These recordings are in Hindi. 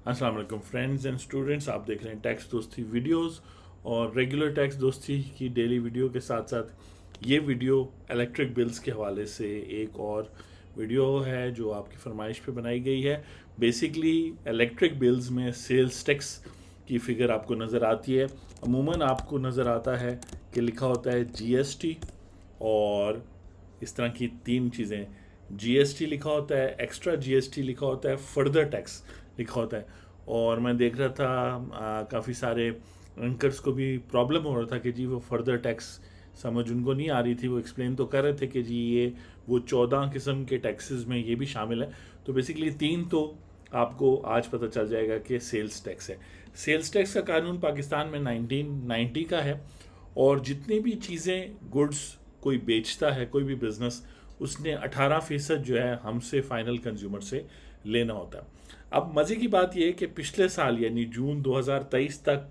अस्सलाम वालेकुम फ्रेंड्स एंड स्टूडेंट्स, आप देख रहे हैं टैक्स दोस्ती वीडियोस और रेगुलर टैक्स दोस्ती की डेली वीडियो के साथ साथ ये वीडियो इलेक्ट्रिक बिल्स के हवाले से एक और वीडियो है जो आपकी फरमाइश पे बनाई गई है। बेसिकली इलेक्ट्रिक बिल्स में सेल्स टैक्स की फ़िगर आपको नज़र आती है। अमूमन आपको नज़र आता है कि लिखा होता है जीएसटी और इस तरह की तीन चीज़ें, जीएसटी लिखा होता है, एक्स्ट्रा जीएसटी लिखा होता है, फर्दर टैक्स लिखा होता है। और मैं देख रहा था काफ़ी सारे एंकर्स को भी प्रॉब्लम हो रहा था कि जी वो फर्दर टैक्स समझ उनको नहीं आ रही थी। वो एक्सप्लेन तो कर रहे थे कि जी ये वो 14 किस्म के टैक्सेस में ये भी शामिल है। तो बेसिकली तीन तो आपको आज पता चल जाएगा कि सेल्स टैक्स है। सेल्स टैक्स का कानून पाकिस्तान में 1990 का है और जितनी भी चीज़ें गुड्स कोई बेचता है, कोई भी बिज़नेस, उसने 18% जो है हमसे फाइनल कंज्यूमर से लेना होता है। अब मज़े की बात यह है कि पिछले साल यानी जून 2023 तक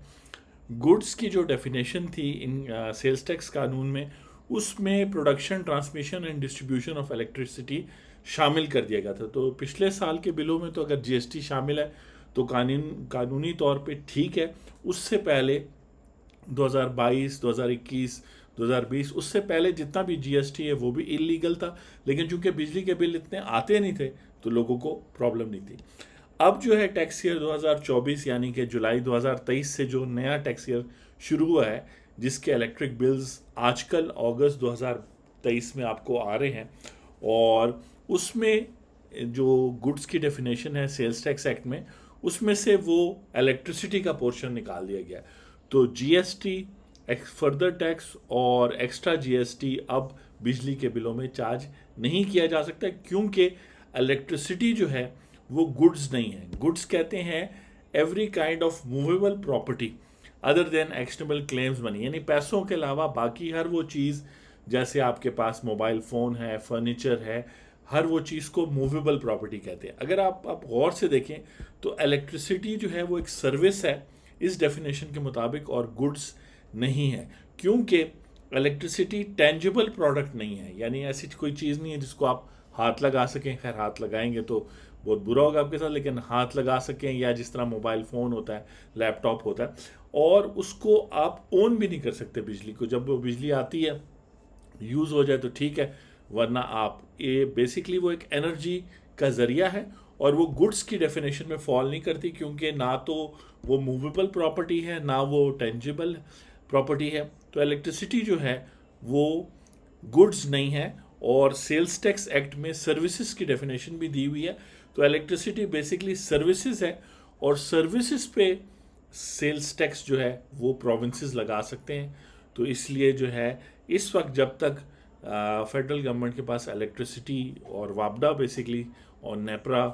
गुड्स की जो डेफिनेशन थी इन सेल्स टैक्स कानून में, उसमें production, transmission and distribution of electricity शामिल कर दिया गया था। तो पिछले साल के बिलों में तो अगर जीएसटी शामिल है तो कानूनी तौर पे ठीक है। उससे पहले 2022, 2021, 2020 उससे पहले जितना भी जीएसटी है वो भी इलीगल था, लेकिन चूंकि बिजली के बिल इतने आते नहीं थे तो लोगों को प्रॉब्लम नहीं थी। अब जो है टैक्स ईयर 2024 यानी कि जुलाई 2023 से जो नया टैक्स ईयर शुरू हुआ है, जिसके इलेक्ट्रिक बिल्स आजकल अगस्त 2023 में आपको आ रहे हैं, और उसमें जो गुड्स की डेफिनेशन है सेल्स टैक्स एक्ट में, उसमें से वो इलेक्ट्रिसिटी का पोर्शन निकाल दिया गया। तो जीएसटी, फर्दर टैक्स और एक्स्ट्रा जीएसटी अब बिजली के बिलों में चार्ज नहीं किया जा सकता, क्योंकि इलेक्ट्रिसिटी जो है वो गुड्स नहीं है। गुड्स कहते हैं every kind of movable property other than actionable claims money, यानी पैसों के अलावा बाकी हर वो चीज़, जैसे आपके पास मोबाइल फ़ोन है, फर्नीचर है, हर वो चीज़ को मूवेबल प्रॉपर्टी कहते हैं। अगर आप गौर से देखें तो इलेक्ट्रिसिटी जो है वो एक सर्विस है इस डेफिनेशन के मुताबिक, और गुड्स नहीं है, क्योंकि इलेक्ट्रिसिटी टेंजिबल प्रोडक्ट नहीं है। यानी ऐसी कोई चीज़ नहीं है जिसको आप हाथ लगा सकें। खैर हाथ लगाएंगे तो बहुत बुरा होगा आपके साथ, लेकिन हाथ लगा सकें, या जिस तरह मोबाइल फ़ोन होता है, लैपटॉप होता है, और उसको आप ओन भी नहीं कर सकते बिजली को। जब वो बिजली आती है, यूज़ हो जाए तो ठीक है, वरना आप ये बेसिकली वो एक एनर्जी का ज़रिया है और वो गुड्स की डेफिनेशन में फॉल नहीं करती, क्योंकि ना तो वो मूवेबल प्रॉपर्टी है ना वो टेंजिबल प्रॉपर्टी है। तो इलेक्ट्रिसिटी जो है वो गुड्स नहीं है। और सेल्स टैक्स एक्ट में सर्विसेज की डेफिनेशन भी दी हुई है। तो इलेक्ट्रिसिटी बेसिकली सर्विसेज है, और सर्विसेज पे सेल्स टैक्स जो है वो प्रोविंसेस लगा सकते हैं। तो इसलिए जो है इस वक्त जब तक फेडरल गवर्नमेंट के पास इलेक्ट्रिसिटी और वापडा बेसिकली और नेपरा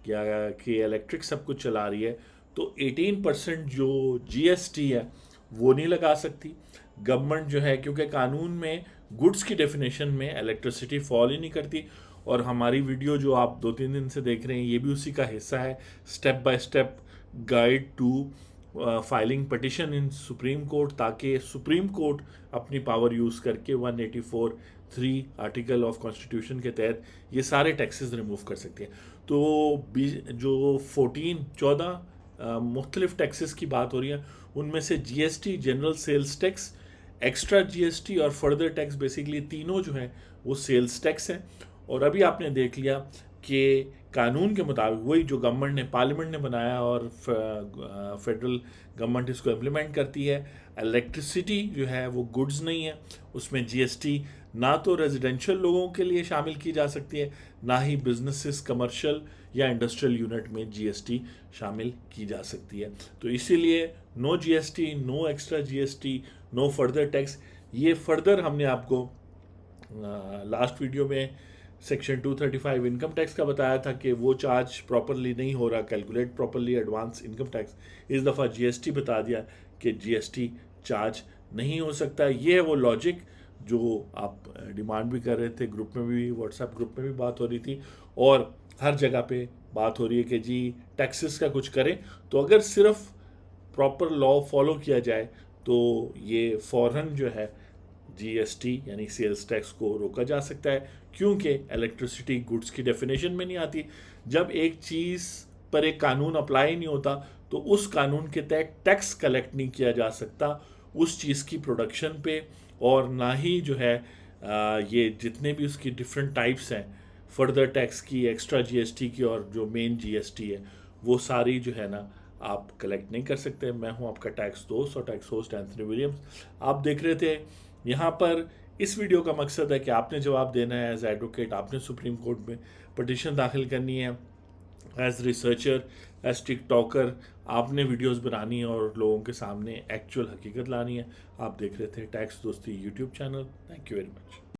या कि इलेक्ट्रिक सब कुछ चला रही है, तो 18% जो जीएसटी है वो नहीं लगा सकती गवर्नमेंट जो है, क्योंकि कानून में गुड्स की डेफिनेशन में इलेक्ट्रिसिटी फॉल ही नहीं करती। और हमारी वीडियो जो आप 2-3 दिन से देख रहे हैं ये भी उसी का हिस्सा है, step by step guide to filing petition in Supreme Court, ताकि सुप्रीम कोर्ट अपनी पावर यूज़ करके 184(3) आर्टिकल ऑफ कॉन्स्टिट्यूशन के तहत ये सारे टैक्सेस रिमूव कर सकती है। तो जो 14 मुख्तलिफ टैक्सेस की बात हो रही है, उनमें से GST, general sales tax, extra GST और फर्दर टैक्स, बेसिकली तीनों जो है वो सेल्स टैक्स हैं। और अभी आपने देख लिया कि कानून के मुताबिक वही जो गवर्नमेंट ने, पार्लियामेंट ने बनाया और फेडरल गवर्नमेंट इसको इम्प्लीमेंट करती है, इलेक्ट्रिसिटी जो है वो गुड्स नहीं है। उसमें जीएसटी ना तो रेजिडेंशियल लोगों के लिए शामिल की जा सकती है, ना ही बिजनेसेस, कमर्शियल या इंडस्ट्रियल यूनिट में जीएसटी शामिल की जा सकती है। तो इसीलिए no GST, no extra GST, no further tax. ये फर्दर हमने आपको लास्ट वीडियो में सेक्शन 235 इनकम टैक्स का बताया था कि वो चार्ज प्रॉपरली नहीं हो रहा, calculate properly advance income tax. इस दफ़ा जीएसटी बता दिया कि जीएसटी चार्ज नहीं हो सकता। ये है वो लॉजिक जो आप डिमांड भी कर रहे थे, ग्रुप में भी, व्हाट्सएप ग्रुप में भी बात हो रही थी, और हर जगह पे बात हो रही है कि जी टैक्सेस का कुछ करें। तो अगर सिर्फ प्रॉपर लॉ फॉलो किया जाए तो ये फ़ौरन जो है जीएसटी यानी सेल्स टैक्स को रोका जा सकता है, क्योंकि इलेक्ट्रिसिटी गुड्स की डेफिनेशन में नहीं आती। जब एक चीज़ पर एक कानून अप्लाई नहीं होता तो उस कानून के तहत टैक्स कलेक्ट नहीं किया जा सकता उस चीज़ की प्रोडक्शन पे, और ना ही जो है ये जितने भी उसकी डिफरेंट टाइप्स हैं फर्दर टैक्स की, एक्स्ट्रा जीएसटी की और जो मेन जीएसटी है वो सारी जो है ना आप कलेक्ट नहीं कर सकते। मैं हूं आपका टैक्स दोस्त और टैक्स होस्ट एंथनी विलियम्स। आप देख रहे थे यहाँ पर, इस वीडियो का मकसद है कि आपने जवाब देना है एज एडवोकेट, आपने सुप्रीम कोर्ट में पटिशन दाखिल करनी है, एज रिसर्चर, एज टिकटॉकर आपने वीडियोस बनानी है और लोगों के सामने एक्चुअल हकीकत लानी है। आप देख रहे थे टैक्स दोस्ती YouTube channel. Thank you very much.